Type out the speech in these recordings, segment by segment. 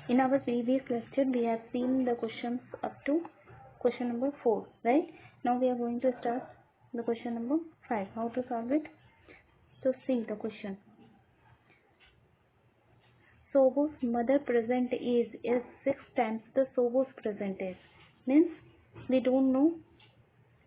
In our previous lecture, we have seen the questions up to question number 4, right? Now we are going to start the question number 5. How to solve it? So see the question. Sobo's mother present age is 6 times the Sobo's present age. Means we don't know,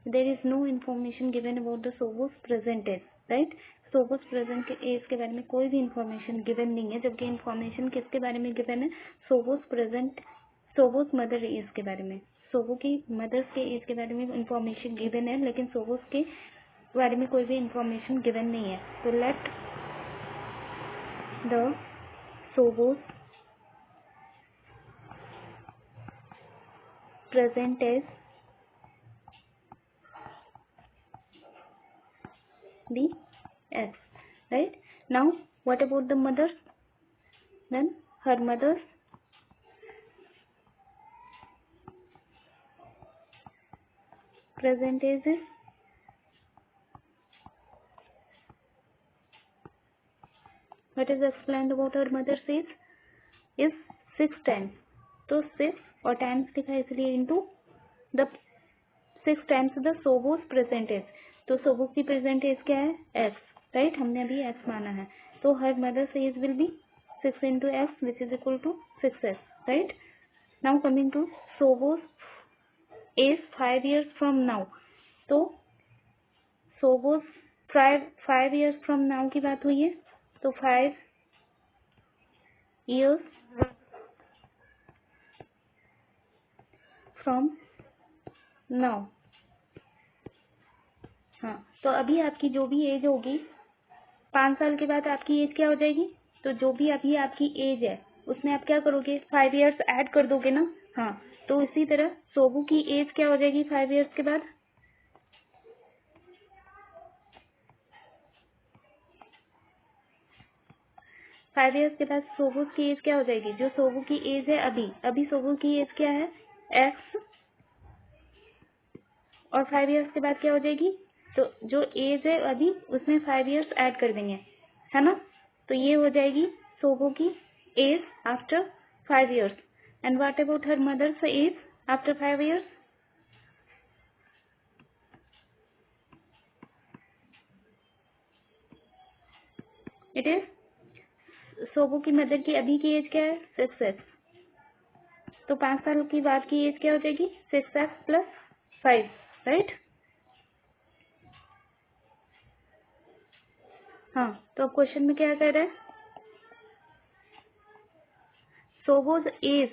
there is no information given about the Sobo's present age, right? Sobo's present age के बारे में कोई भी information given नहीं है, जबकि information किसके बारे में गिवन है? सोबोस मदर एज के बारे में, सोबो की मदर्स के एज के बारे में इंफॉर्मेशन गिवन है, लेकिन सोबोस के बारे में कोई भी इंफॉर्मेशन गिवन नहीं है. तो let the Sobo's present age the X, right? Now what about the mothers? Then her mother's present age is what is explained about her mother's age is 6 times. तो 6 और टाइम्स लिखा है इसलिए into the 6 times the Sobo's present age. तो Sobo की present age क्या है? X, right? हमने अभी एक्स माना है. तो her mother's age will be 6 into x which is equal to 6x, right? Now coming to Sobo's age 5 years from now. तो सोबोस 5 years फ्रॉम नाउ की बात हुई है, तो 5 years फ्रॉम नाउ. हाँ, तो अभी आपकी जो भी एज होगी 5 साल के बाद आपकी एज क्या हो जाएगी? तो जो भी अभी आपकी एज है उसमें आप क्या करोगे? 5 years ऐड कर दोगे ना. हाँ, तो इसी तरह सोबू की एज क्या हो जाएगी 5 years के बाद? फाइव ईयर्स के बाद सोबू की एज क्या हो जाएगी? जो सोबू की एज है अभी सोबू की एज क्या है? एक्स. और 5 years के बाद क्या हो जाएगी? तो जो एज है अभी उसमें 5 years ऐड कर देंगे, है ना? तो ये हो जाएगी सोबो की age after 5 years. And what about her mother's age after 5 years? It is Sobo की मदर की अभी की एज क्या है? 6x. तो 5 साल की बाद की एज क्या हो जाएगी? 6x plus 5, right? हाँ, तो अब क्वेश्चन में क्या कह रहा है? Sobo's age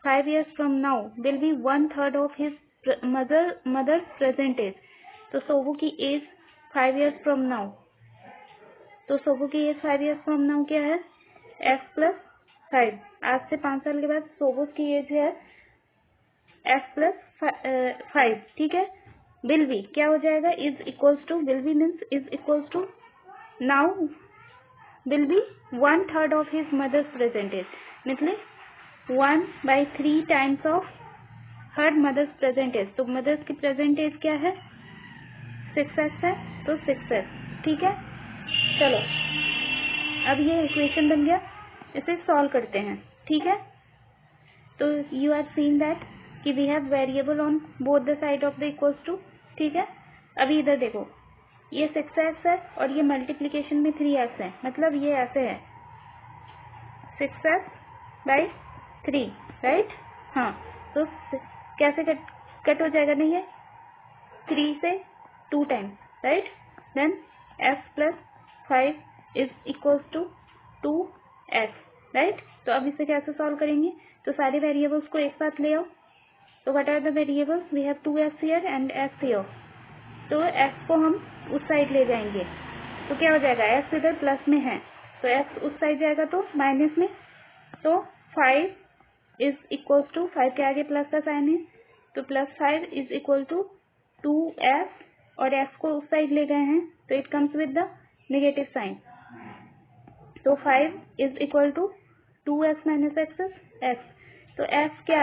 5 years from now will be 1/3 of his mother's present age. तो सोबो की एज 5 years फ्रॉम नाउ. तो सोबो की एज 5 years फ्रॉम नाउ क्या है? x plus 5. आज से 5 साल के बाद सोबो की एज है x प्लस 5, ठीक है? विल बी क्या हो जाएगा? Is equals to, will be means is equals to, now will be 1/3 of his mother's present age. मतलब 1/3 times of her mother's present age. तो मदर्स की प्रेजेंट एज क्या है? 6x है, तो 6x, ठीक है? चलो, अब ये इक्वेशन बन गया, इसे सॉल्व करते हैं, ठीक है? तो यू आर सीइंग दैट कि we have variable on both the side of the equals to, ठीक है? अभी इधर देखो, ये 6x है और ये मल्टीप्लीकेशन में 3x है, मतलब ये ऐसे है 6x/3, राइट? हाँ, तो कैसे कट हो जाएगा? नहीं है 3 से 2 times, right? Then x plus 5 is equals to 2x, right? तो अब इसे कैसे सॉल्व करेंगे? तो सारे वेरिएबल्स को एक साथ ले आओ. तो what are the variables? We have 2x here and x here. तो x को हम उस साइड ले जाएंगे, तो क्या हो जाएगा? x इधर प्लस में है, तो x उस साइड जाएगा तो माइनस में. तो 5 इज इक्वल्स टू, 5 के आगे प्लस का साइन है, तो plus 5 is equal to 2x, और x को उस साइड ले गए हैं तो it comes with the negative sign. तो 5 is equal to 2x minus x. तो x क्या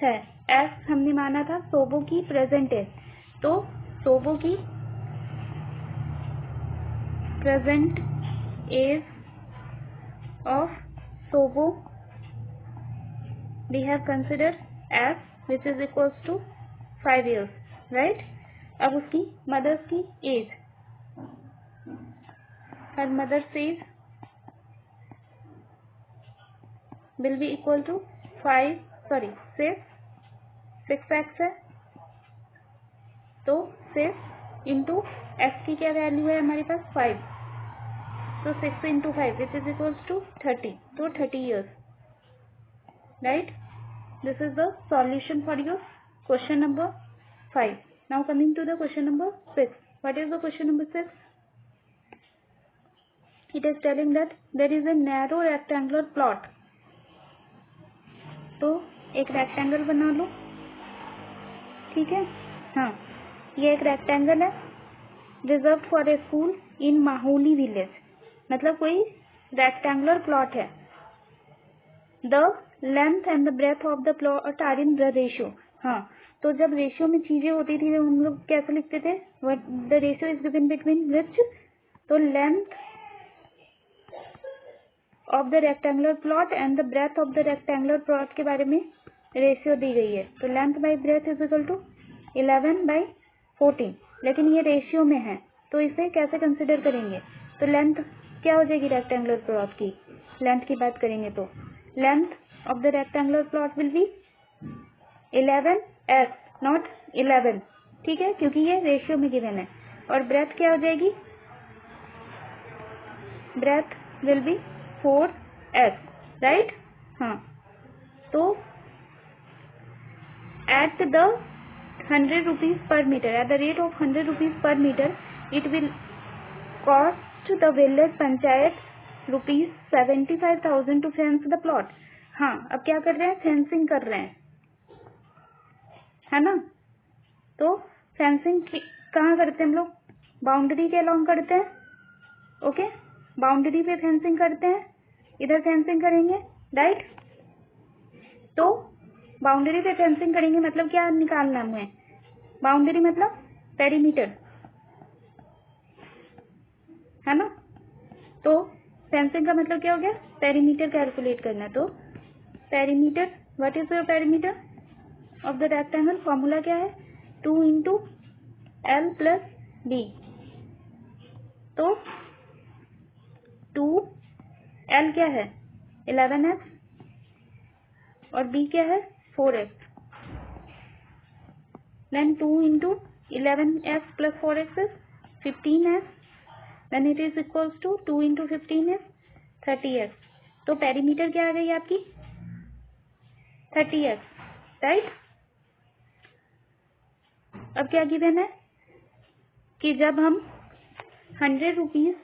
है? x हमने माना था सोबो की प्रेजेंट एज. तो सोबो की present age of Sobo we have considered as which is equals to 5 years, right? अब उसकी मदर्स की as, her mother's age will be equal to 6x है, तो 6 इंटू x की क्या वैल्यू है हमारे पास 5, तो 6 into 5 which is equals to 30, तो 30 years, right? This is the solution for your question number 5. Now coming to the question number 6. What is the question number 6? It is telling that there is a narrow rectangular plot. तो एक rectangle बना लो, ठीक है? हाँ, ये एक rectangle है reserve for a school in Mahauli village, मतलब कोई रेक्टेंगुलर प्लॉट है. The length and the breadth of the plot are in the ratio. हाँ, तो जब रेशियो में चीजें होती थी तो हम लोग कैसे लिखते थे? The ratio is given between which, तो length of the rectangular plot and the breadth of the rectangular plot के बारे में रेशियो दी गई है. तो length by breadth is equal to 11/14, लेकिन ये रेशियो में है तो इसे कैसे कंसिडर करेंगे? तो लेंथ क्या हो जाएगी रेक्टेंगुलर प्लॉट की? लेंथ की बात करेंगे तो length of the rectangular plot will be 11s not 11, ठीक है, क्योंकि ये रेशियो में गिवन है. और ब्रेथ क्या हो जाएगी? Breadth will be 4s, right? हाँ, तो at the 100 rupees per meter, at the rate of 100 rupees per meter, it will cost the village panchayat rupees 75,000 to fence the plot. हाँ, अब क्या कर रहे हैं? फेंसिंग कर रहे हैं, है ना? तो फेंसिंग कहाँ करते हैं हम लोग? बाउंड्री के अलॉन्ग करते हैं, ओके? बाउंड्री पे फेंसिंग करते हैं, इधर फेंसिंग करेंगे, राइट? तो बाउंड्री पे फेंसिंग करेंगे मतलब क्या निकालना है? बाउंड्री मतलब पेरीमीटर, है ना? तो फेंसिंग का मतलब क्या हो गया? पेरीमीटर कैलकुलेट करना. तो perimeter, what is your perimeter of the rectangle? Formula क्या है? 2 इंटू एल प्लस बी. तो 2l क्या है? 11s, और b क्या है? 4x. Then 2 into 11s plus 4x is 15s. Then it is equals to 2 into 15 is 30x. तो perimeter क्या आ गई आपकी? 30x, right? अब क्या गिवन है कि जब हम 100 रुपीज,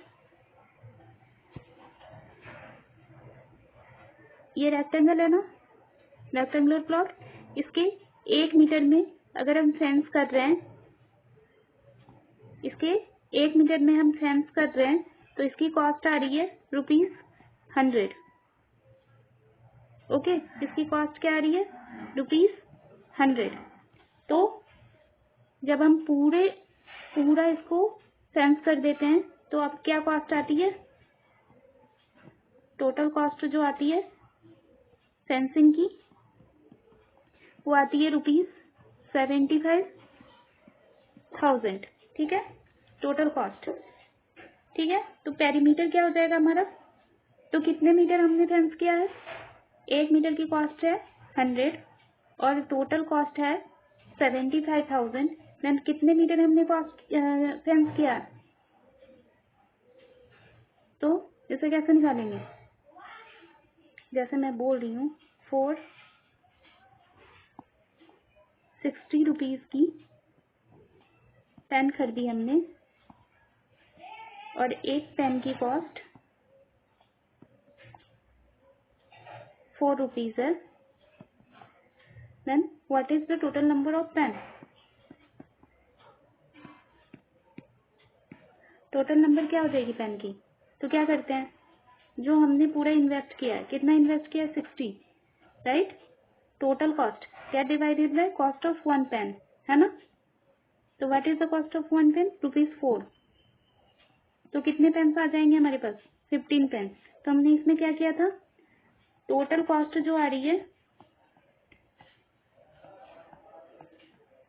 ये रेक्टेंगल है ना, रेक्टेंगुलर प्लॉट, इसके 1 मीटर में अगर हम फेंस कर रहे हैं, इसके 1 मीटर में हम फेंस कर रहे हैं, तो इसकी कॉस्ट आ रही है ₹100. ओके, इसकी कॉस्ट क्या आ रही है? ₹100. तो जब हम पूरा इसको फेंस कर देते हैं तो अब क्या कॉस्ट आती है? टोटल कॉस्ट जो आती है फेंसिंग की वो आती है ₹75,000, ठीक है, टोटल कॉस्ट, ठीक है. तो पेरीमीटर क्या हो जाएगा हमारा? तो कितने मीटर हमने फेंस किया है? 1 मीटर की कॉस्ट है 100 और टोटल कॉस्ट है 75,000. देन कितने मीटर हमने कॉस्ट फेंस किया? तो इसे कैसे निकालेंगे? जैसे मैं बोल रही हूँ, 460 रुपीज की पेन खरीदी हमने और एक पेन की कॉस्ट 4 रुपीज है. Then what is the total number of pen? Total number क्या हो जाएगी पेन की? तो क्या करते हैं, जो हमने पूरा इन्वेस्ट किया है, कितना इन्वेस्ट किया है? 60, राइट? टोटल कॉस्ट क्या divided by cost of 1 pen, है ना? तो what is the cost of 1 pen? ₹4. तो कितने पेन्स आ जाएंगे हमारे पास? 15 पेन. तो हमने इसमें क्या किया था? टोटल कॉस्ट जो आ रही है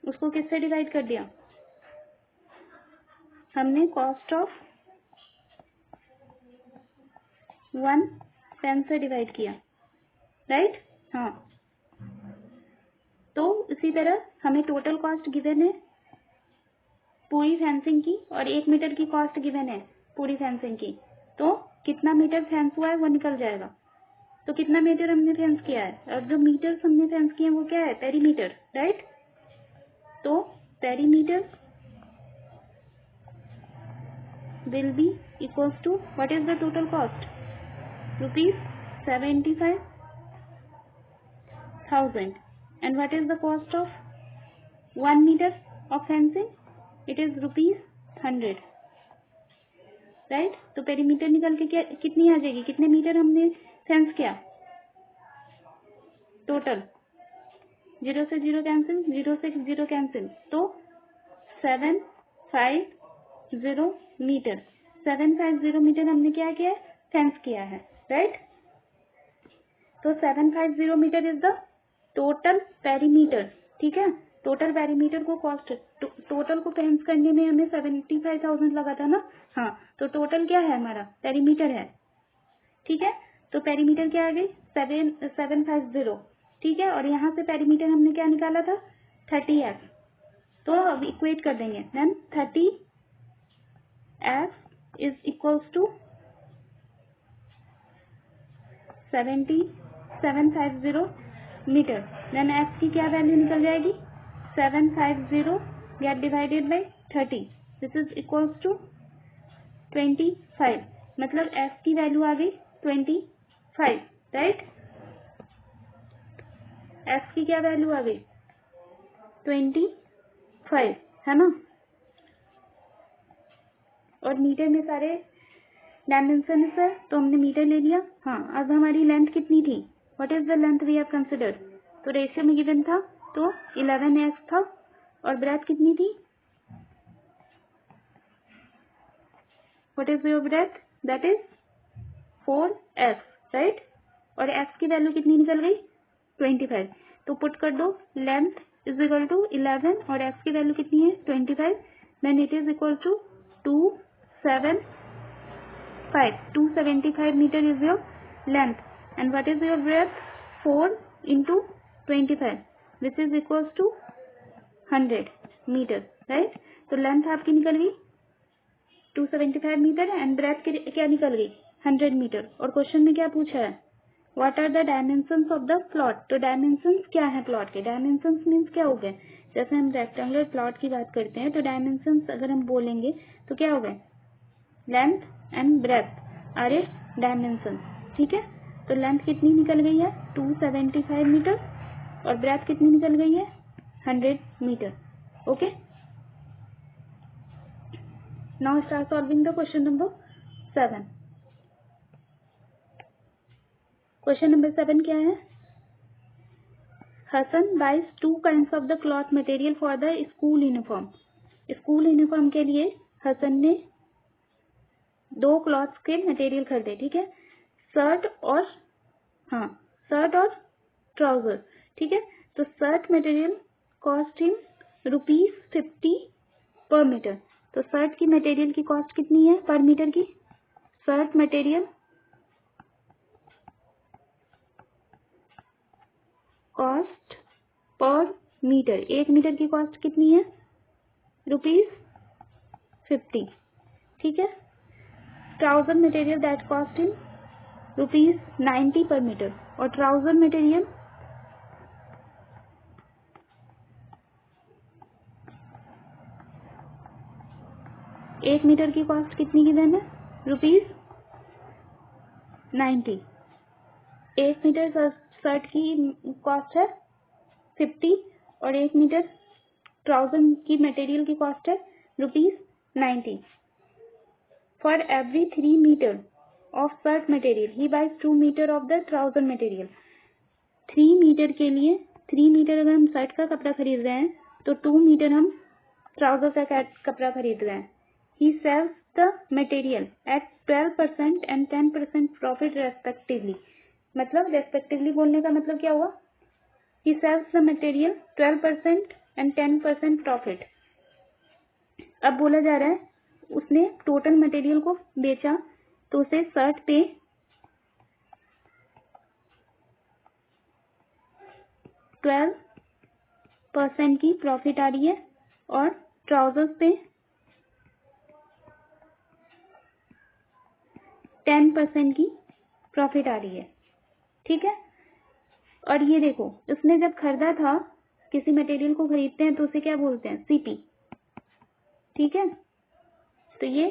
उसको किससे डिवाइड कर दिया? हमने कॉस्ट ऑफ 1 पेन से डिवाइड किया, राइट? हाँ, तो इसी तरह हमें टोटल कॉस्ट गिवन है पूरी फेंसिंग की और 1 मीटर की कॉस्ट गिवन है पूरी फेंसिंग की, तो कितना मीटर फेंस हुआ है वो निकल जाएगा। तो कितना मीटर हमने फेंस किया है, और जो मीटर हमने फेंस किए हैं वो क्या है? Perimeter, right? तो perimeter will be equals to what is the total cost? Rupees 75,000. And what is the cost of 1 meter of fencing? It is rupees 100. Right? तो पेरीमीटर निकल के कितनी आ जाएगी? कितने मीटर हमने फेंस किया टोटल? 0 से 0 कैंसिल, 0 से 0 कैंसिल, तो 750 मीटर। 750 मीटर हमने क्या किया है? फेंस किया है, राइट? तो 750 metre is the total perimeter, ठीक है? टोटल पेरीमीटर को कॉस्ट, टोटल को फेंस करने में हमें 75,000 लगा था ना? हाँ, तो टोटल क्या है हमारा? पेरीमीटर है, ठीक है? तो पेरीमीटर क्या आ गई? 750, ठीक है? और यहाँ से पेरीमीटर हमने क्या निकाला था? 30F। तो अब इक्वेट कर देंगे, then 30F is equals to 750 metre. Then F की क्या वैल्यू निकल जाएगी? 750 get divided by 30, this is equals to 25। मतलब F की वैल्यू आ गई 25, राइट? F की क्या वैल्यू आ गई? 25, है ना? और मीटर में सारे डायमेंशन है, तो हमने मीटर ले लिया। हाँ, अब हमारी लेंथ कितनी थी? What is the length we have considered? तो रेशियो में गिवन था, तो 11x था, और ब्रेथ कितनी थी? What is your breadth? That is 4x, right? और x की वैल्यू कितनी निकल गई? 25। तो पुट कर दो, लेंथ इज इक्वल टू 11 और x की वैल्यू कितनी है? 25। Then it is equal to 275 meter is your length, and what is your breadth? 4 into 25, which is equals to 100 meter, right? तो लेंथ आपकी निकल गई 275 मीटर एंड ब्रेथ क्या निकल गई? 100 मीटर। और क्वेश्चन में क्या पूछा है? What are the dimensions of the plot? तो डायमेंशंस क्या है प्लॉट के? डायमेंशंस मीन्स क्या हो गए? जैसे हम रेक्टेंगुलर प्लॉट की बात करते हैं, तो डायमेंशंस अगर हम बोलेंगे तो क्या हो गए? Length and breadth are a dimension, ठीक है? तो लेंथ कितनी निकल गई है? 275 मीटर, और ब्रेथ कितनी निकल गई है? 100 metre, okay? Now start solving the question number 7। Question number 7 क्या है? Hasan buys 2 kinds of the cloth material for the school uniform. School uniform के लिए हसन ने 2 क्लॉथ्स के मटेरियल खरीदे, ठीक है? शर्ट और ट्राउजर, ठीक है? तो शर्ट मटेरियल कॉस्ट हिम ₹50 पर मीटर। तो शर्ट की मटेरियल की कॉस्ट कितनी है पर मीटर की? Shirt material cost per metre, 1 metre की कॉस्ट कितनी है? ₹50, ठीक है? Trouser material that cost in ₹90 per metre, और ट्राउजर मटेरियल एक मीटर की कॉस्ट कितनी गिवन है? ₹90। 1 मीटर शर्ट की कॉस्ट है 50, और 1 मीटर ट्राउजर की मटेरियल की कॉस्ट है ₹90। For every 3 metre of shirt material he buys 2 metre of the trouser material. 3 metre के लिए, 3 मीटर अगर हम शर्ट का कपड़ा खरीद रहे हैं, तो 2 मीटर हम ट्राउजर का कपड़ा खरीद रहे हैं। He sells the material at 12% and 10% profit respectively. मतलब रेस्पेक्टिवली बोलने का मतलब क्या हुआ? He sells the material 12% and 10% profit. अब बोला जा रहा है उसने टोटल मटेरियल को बेचा तो उसे शर्ट पे 12% की प्रॉफिट आ रही है और ट्राउजर्स पे 10% की प्रॉफिट आ रही है। ठीक है। और ये देखो उसने जब खरीदा था, किसी मटेरियल को खरीदते हैं तो उसे क्या बोलते हैं? सीपी। ठीक है। तो ये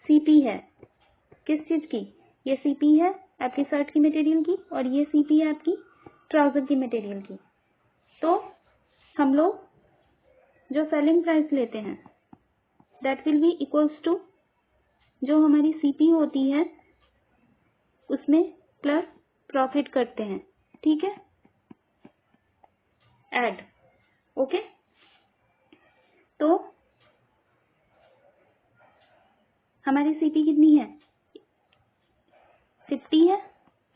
सीपी है किस चीज की? ये सीपी है आपकी शर्ट की मटेरियल की और ये सीपी है आपकी ट्राउजर की मटेरियल की। तो हम लोग जो सेलिंग प्राइस लेते हैं that will be equals to जो हमारी सीपी होती है उसमें प्लस प्रॉफिट करते हैं। ठीक है। ऐड। ओके। तो हमारी सीपी कितनी है? 50 है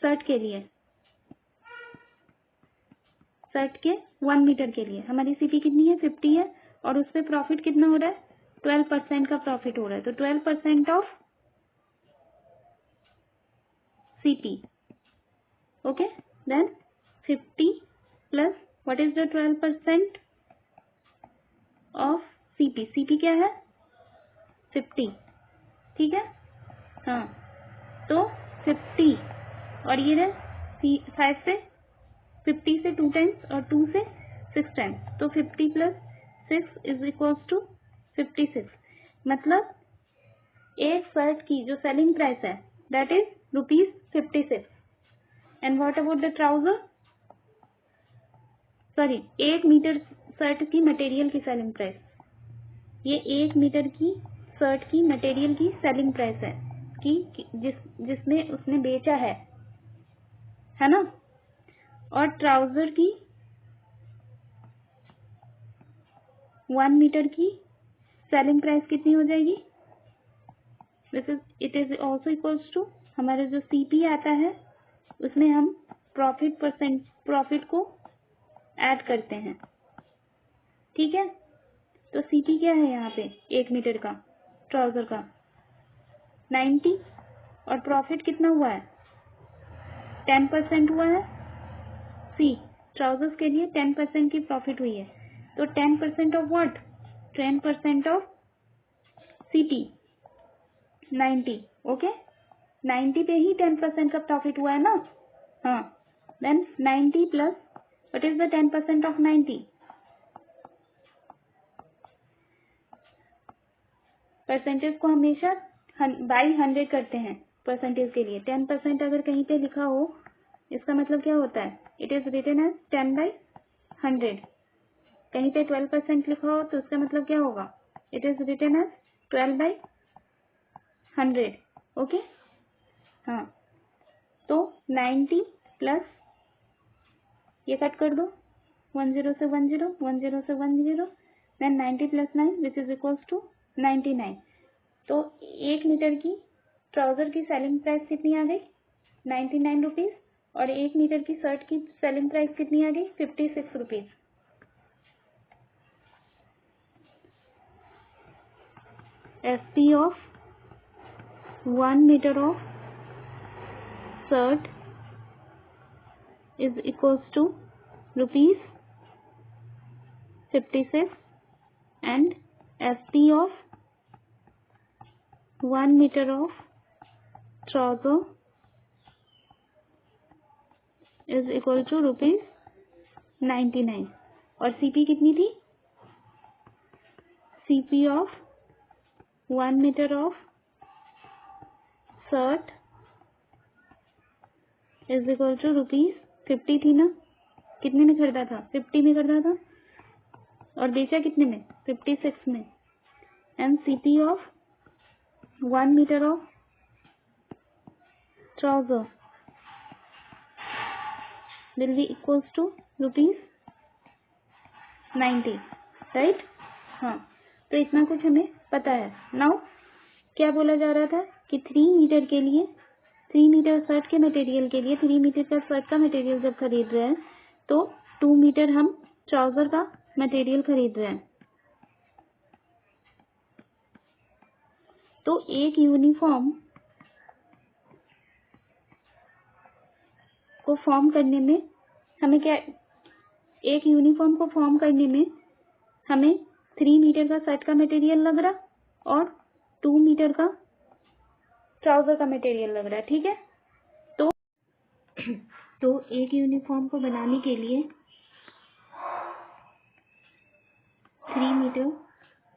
शर्ट के लिए, शर्ट के 1 मीटर के लिए हमारी सीपी कितनी है? 50 है। और उस पर प्रॉफिट कितना हो रहा है? 12% का प्रॉफिट हो रहा है। तो 12% of CP. Okay. Then 50 plus what is the 12% of CP? CP क्या है? 50। ठीक है। हाँ, तो 50 और ये 5 से 50 से 2 टाइम्स और 2 से 6 टाइम्स, तो 50 प्लस 6 इज इक्वल्स टू 56। मतलब एक शर्ट की जो सेलिंग प्राइस है that is ₹56। And what about the trouser? Sorry, 1 metre shirt की मटेरियल की सेलिंग प्राइस, ये 1 मीटर की शर्ट की मटेरियल की सेलिंग प्राइस है कि जिसमें उसने बेचा है ना। और ट्राउजर की 1 मीटर की सेलिंग प्राइस कितनी हो जाएगी? It is also equals to हमारे जो सीपी आता है उसमें हम प्रॉफिट को ऐड करते हैं। ठीक है। तो सीपी क्या है यहाँ पे? 1 मीटर का ट्राउजर का 90 और प्रॉफिट कितना हुआ है? 10% हुआ है। सी ट्राउजर्स के लिए 10% की प्रॉफिट हुई है। तो 10% of what? 10% of CP 90। Okay. 90 पे ही 10% का प्रॉफिट हुआ है ना। हाँ, then 90 plus what is the 10% of 90? Percentage को हमेशा बाई 100 करते हैं परसेंटेज के लिए। 10% अगर कहीं पे लिखा हो इसका मतलब क्या होता है? It is written as 10/100। कहीं पे 12% लिखा हो तो उसका मतलब क्या होगा? It is written as 12/100। Okay. हाँ, तो 90 प्लस ये कट कर दो, 10 से 10, 10 से 10, then 90 plus 9 which is equals to 99। तो 1 मीटर की ट्राउजर की सेलिंग प्राइस कितनी आ गई? 99 रुपीज। और 1 मीटर की शर्ट की सेलिंग प्राइस कितनी आ गई? 56 rupees. SP of 1 metre of shirt is equals to ₹56 and SP of 1 meter of trouser is equal to ₹99। और CP कितनी थी? CP of 1 meter of shirt is equal to ₹50 थी ना। कितने में खरीदा था? 50 में खरीदा था और बेचा कितने में? 56 में। And CP of 1 meter of trouser will be equals to ₹90, right. हाँ, तो इतना कुछ हमें पता है। नाउ क्या बोला जा रहा था कि 3 मीटर के लिए, 3 मीटर शर्ट के मटेरियल के लिए 3 मीटर का शर्ट का मटेरियल जब खरीद रहे हैं तो 2 मीटर हम ट्राउजर का मटेरियल खरीद रहे हैं, तो एक यूनिफॉर्म को फॉर्म करने में हमें क्या, एक यूनिफॉर्म को फॉर्म करने में हमें 3 मीटर का शर्ट का मटेरियल लग रहा और 2 मीटर का ट्राउजर का मटेरियल लग रहा है, ठीक है। तो एक यूनिफॉर्म को बनाने के लिए 3 मीटर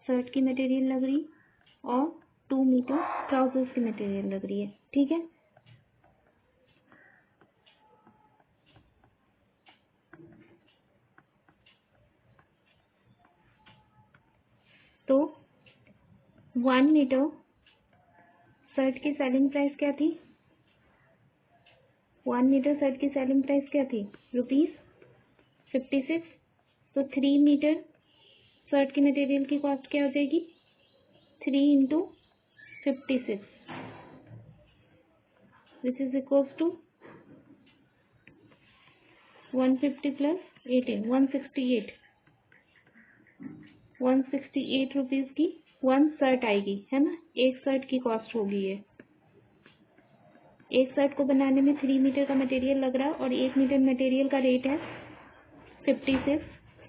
शर्ट की मटेरियल लग रही और 2 मीटर ट्राउजर्स की मटेरियल लग रही है, ठीक है। तो 1 मीटर शर्ट की सेलिंग प्राइस क्या थी? 1 मीटर शर्ट की सेलिंग प्राइस क्या थी? ₹56। तो 3 मीटर शर्ट की मटेरियल की कॉस्ट क्या हो जाएगी? 3 into 56 which is equals to 150 plus 18 168 rupees की 1 शर्ट आएगी, है ना। एक शर्ट की कॉस्ट होगी ये। एक शर्ट को बनाने में 3 मीटर का मटेरियल लग रहा है और 1 मीटर मटेरियल का रेट है 56।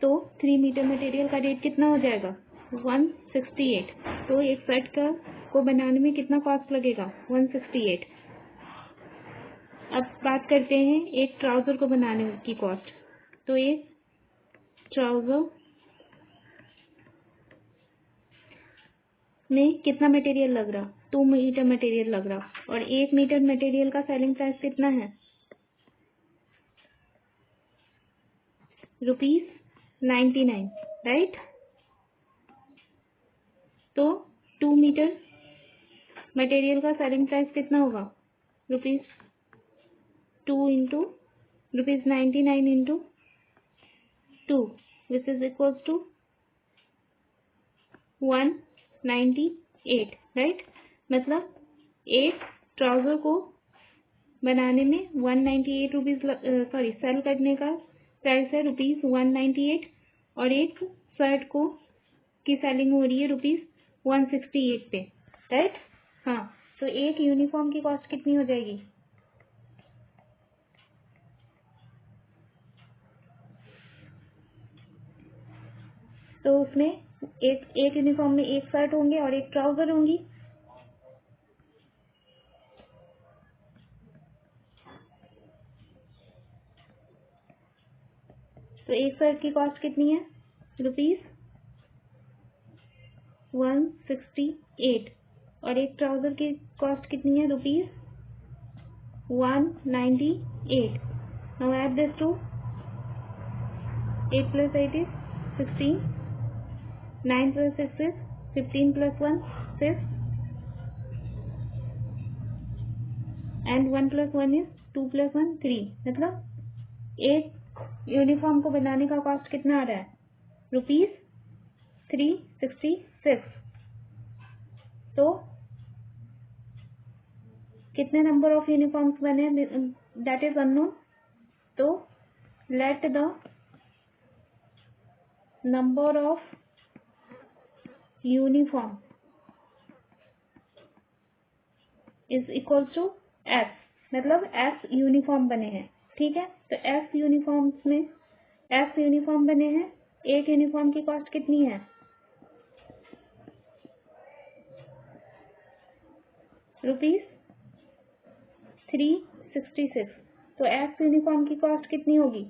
तो 3 मीटर मटेरियल का रेट कितना हो जाएगा? 168। तो एक शर्ट का को बनाने में कितना कॉस्ट लगेगा? 168। अब बात करते हैं एक ट्राउजर को बनाने की कॉस्ट। तो एक ट्राउजर में कितना मटेरियल लग रहा? 2 मीटर मटेरियल लग रहा और 1 मीटर मटेरियल का सेलिंग प्राइस कितना है? ₹99, राइट। तो 2 मीटर मटेरियल का सेलिंग प्राइस कितना होगा? ₹2 into ₹99 into 2 which is equals to 198, right. मतलब एक ट्राउजर को बनाने में 198 रुपीज सेल करने का प्राइस है ₹198 और एक शर्ट को की सेलिंग हो रही है ₹168 पे, राइट। हाँ, तो एक यूनिफॉर्म की कॉस्ट कितनी हो जाएगी? तो उसमें एक यूनिफॉर्म में एक शर्ट होंगे और एक ट्राउजर होंगी। तो एक शर्ट की कॉस्ट कितनी है? ₹168 और एक ट्राउजर की कॉस्ट कितनी है? ₹198। Now add this to 8 plus 8 is 16, 9 plus 6 is 15 plus 1 6 and 1 plus 1 is 2 plus 1 3। मतलब एक यूनिफॉर्म को बनाने का कॉस्ट कितना आ रहा है? ₹366। तो कितने नंबर ऑफ यूनिफॉर्म्स बने दैट इज अननोन। तो let the number of uniform is equal to S, मतलब एस यूनिफॉर्म बने हैं, ठीक है। तो एस यूनिफॉर्म्स में एस यूनिफॉर्म बने हैं। एक यूनिफॉर्म की कॉस्ट कितनी है? ₹366। तो एस यूनिफॉर्म की कॉस्ट कितनी होगी?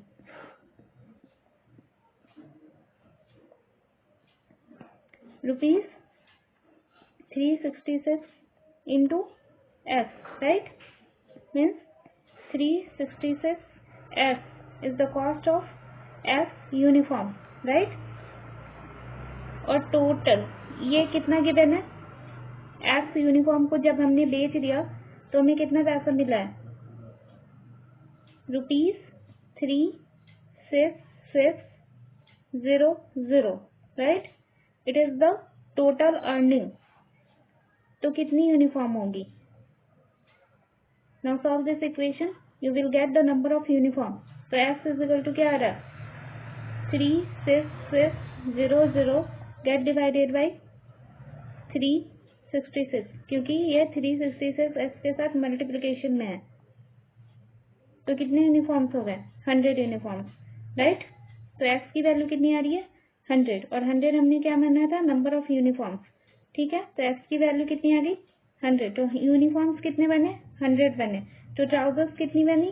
₹366 into S, right? Means 366 S is the cost of S uniform, right? और टोटल ये कितना गिवन है? S यूनिफॉर्म को जब हमने बेच दिया तो हमें कितना पैसा मिला है? ₹36,600, right? It is the total earning। तो कितनी यूनिफॉर्म होगी? Now solve this equation, you will get the number of uniform। तो S is equal to क्या आ रहा है? 36600 गेट डिवाइडेड बाई 366, क्योंकि ये 366 एक्स के साथ मल्टीप्लिकेशन में है। तो कितने यूनिफॉर्म्स हो गए? 100 यूनिफॉर्म्स, राइट। तो एक्स की वैल्यू कितनी आ रही है? 100, और 100 हमने क्या माना था? नंबर ऑफ यूनिफॉर्म्स, ठीक है। तो एक्स की वैल्यू कितनी आ गई? 100। तो यूनिफॉर्म्स कितने बने? 100 बने। तो ट्राउजर्स कितनी बनी?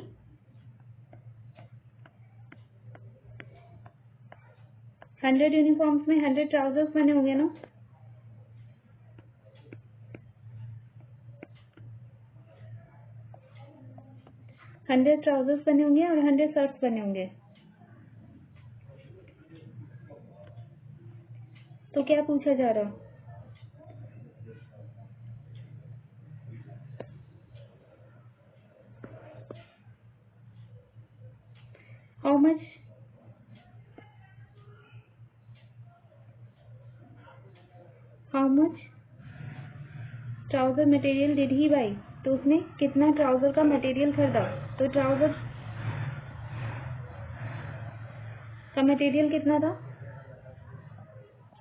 100 यूनिफॉर्म्स में 100 ट्राउजर्स बने होंगे ना? हंड्रेड ट्राउजर्स बने होंगे और 100 शर्ट्स बने होंगे। तो क्या पूछा जा रहा? How much trouser material did he by? तो उसने कितना ट्राउजर का मटेरियल खरीदा? तो ट्राउजर का मटेरियल कितना था?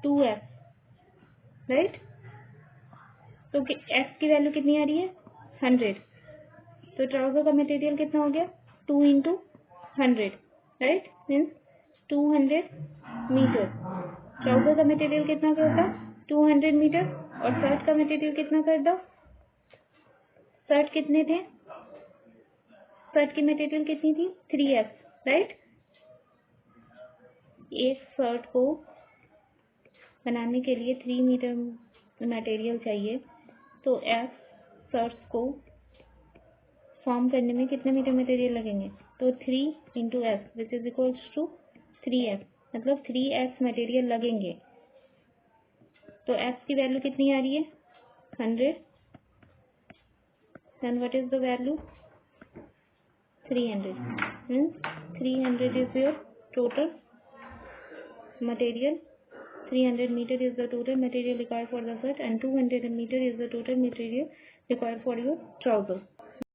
2x, right. तो x की वैल्यू कितनी आ रही है? 100। तो ट्राउजर का मटेरियल कितना हो गया? 2 इंटू 100, राइट, मीन्स 200 मीटर। ट्राउजर का मटेरियल कितना करता? 200 मीटर। और शर्ट का मटेरियल कितना करता? शर्ट कितने थे? शर्ट की मटेरियल कितनी थी? 3x, right. एक शर्ट को बनाने के लिए 3 मीटर मटेरियल चाहिए, तो x शर्ट्स को फॉर्म करने में कितने मीटर मटेरियल लगेंगे? तो 3 into x which is equals to 3x, मतलब 3x मटेरियल लगेंगे। तो x की वैल्यू कितनी आ रही है? 100। Then what is the value? 300, means 300 is your total material. 300 meter is the total material required for the shirt and 200 meter is the total material required for your trouser.